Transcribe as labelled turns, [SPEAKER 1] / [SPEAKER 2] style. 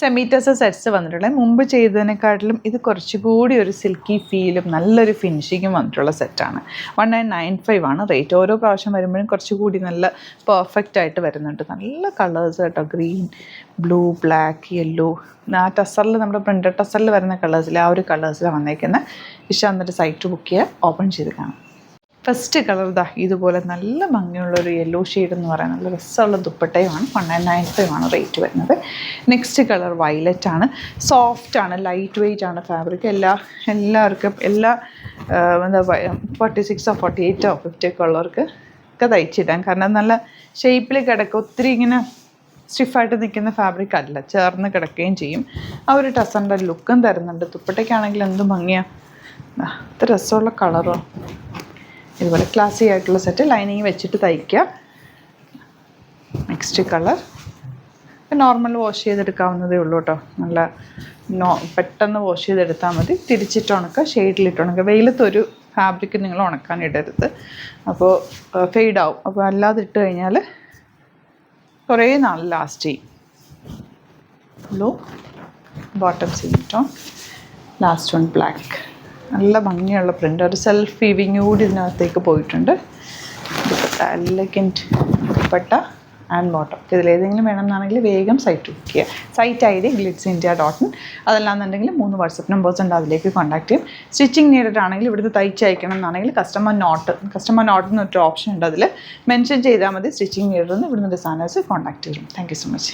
[SPEAKER 1] Semi tussar sets വന്നിട്ടുള്ളത്. മുമ്പ് ചെയ്തതിനെക്കാട്ടിലും ഇത് കുറച്ചുകൂടി ഒരു സിൽക്കി ഫീലും നല്ലൊരു ഫിനിഷിങ്ങും വന്നിട്ടുള്ള സെറ്റാണ്. 1995 ആണ് റേറ്റ്. ഓരോ പ്രാവശ്യം വരുമ്പോഴും കുറച്ചുകൂടി നല്ല പെർഫെക്റ്റ് ആയിട്ട് വരുന്നുണ്ട്. നല്ല കളേഴ്സ് കേട്ടോ, ഗ്രീൻ, ബ്ലൂ, ബ്ലാക്ക്, യെല്ലോ. ആ ടസറിൽ നമ്മുടെ പ്രിൻ്റഡ് ടസറിൽ വരുന്ന കളേഴ്സിൽ ആ ഒരു കളേഴ്സിലാണ് വന്നേക്കുന്നത്. ഇഷ്ടം എന്നിട്ട് സൈറ്റ് ബുക്ക് ചെയ്യുക, ഓപ്പൺ ചെയ്ത് കാണാം. ഫസ്റ്റ് കളർ ഇതുപോലെ നല്ല ഭംഗിയുള്ളൊരു യെല്ലോ ഷെയ്ഡ് എന്ന് പറയാൻ നല്ല രസമുള്ള ദുപ്പട്ടയുമാണ്. 1995 ആണ് റേറ്റ് വരുന്നത്. നെക്സ്റ്റ് കളർ വയലറ്റ് ആണ്. സോഫ്റ്റ് ആണ്, ലൈറ്റ് വെയ്റ്റ് ആണ് ഫാബ്രിക്. എല്ലാവർക്കും എന്താ 46 48 50 ഒക്കെ ഉള്ളവർക്ക് ഒക്കെ തയ്ച്ചിടാം. കാരണം നല്ല ഷേപ്പിൽ കിടക്കും, ഒത്തിരി ഇങ്ങനെ സ്റ്റിഫായിട്ട് നിൽക്കുന്ന ഫാബ്രിക് അല്ല, ചേർന്ന് കിടക്കുകയും ചെയ്യും. ആ ഒരു ടസറിൻ്റെ ലുക്കും തരുന്നുണ്ട്. ദുപ്പട്ടയ്ക്കാണെങ്കിൽ എന്ത് ഭംഗിയാണ്, അത്ര രസമുള്ള കളറും. ഇതുപോലെ ക്ലാസി ആയിട്ടുള്ള സെറ്റ് ലൈനിങ് വെച്ചിട്ട് തയ്ക്കുക. നെക്സ്റ്റ് കളർ നോർമൽ വാഷ് ചെയ്തെടുക്കാവുന്നതേ ഉള്ളൂ കേട്ടോ. നല്ല പെട്ടെന്ന് വാഷ് ചെയ്തെടുത്താൽ മതി. തിരിച്ചിട്ട് ഉണക്കുക, ഷെയ്ഡിലിട്ട് ഉണക്കുക. വെയിലത്തൊരു ഫാബ്രിക് നിങ്ങൾ ഉണക്കാൻ ഇടരുത്, അപ്പോൾ ഫെയ്ഡാവും. അപ്പോൾ അല്ലാതെ ഇട്ട് കഴിഞ്ഞാൽ കുറേ നാൾ ലാസ്റ്റ് ചെയ്യും. Blue bottom same tone, last one black. നല്ല ഭംഗിയുള്ള പ്രിൻ്റ്, ഒരു സെൽഫ് വീവിങ് കൂടി ഇതിനകത്തേക്ക് പോയിട്ടുണ്ട്. Dupatta elegant dupatta and bottom. ഇതിലേതെങ്കിലും വേണമെന്നാണെങ്കിൽ വേഗം സൈറ്റ് ബുക്ക് ചെയ്യുക. Site ID glitzindia.in. അതല്ലാന്നുണ്ടെങ്കിൽ 3 വാട്സപ്പ് നമ്പേഴ്സ് ഉണ്ട്, അതിലേക്ക് കോൺടാക്ട് ചെയ്യും. സ്റ്റിച്ചിങ് നീഡഡ് ആണെങ്കിൽ ഇവിടുന്ന് തയ്ച്ചയക്കണം എന്നാണെങ്കിൽ കസ്റ്റമർ നോട്ട് എന്നൊരു ഓപ്ഷൻ ഉണ്ട്, അതിൽ മെൻഷൻ ചെയ്താൽ മതി സ്റ്റിച്ചിങ് നീഡഡ് എന്ന്. ഇവിടുന്ന് ഡിസൈനേഴ്സ് കോൺടാക്ട് ചെയ്യും. Thank you so much.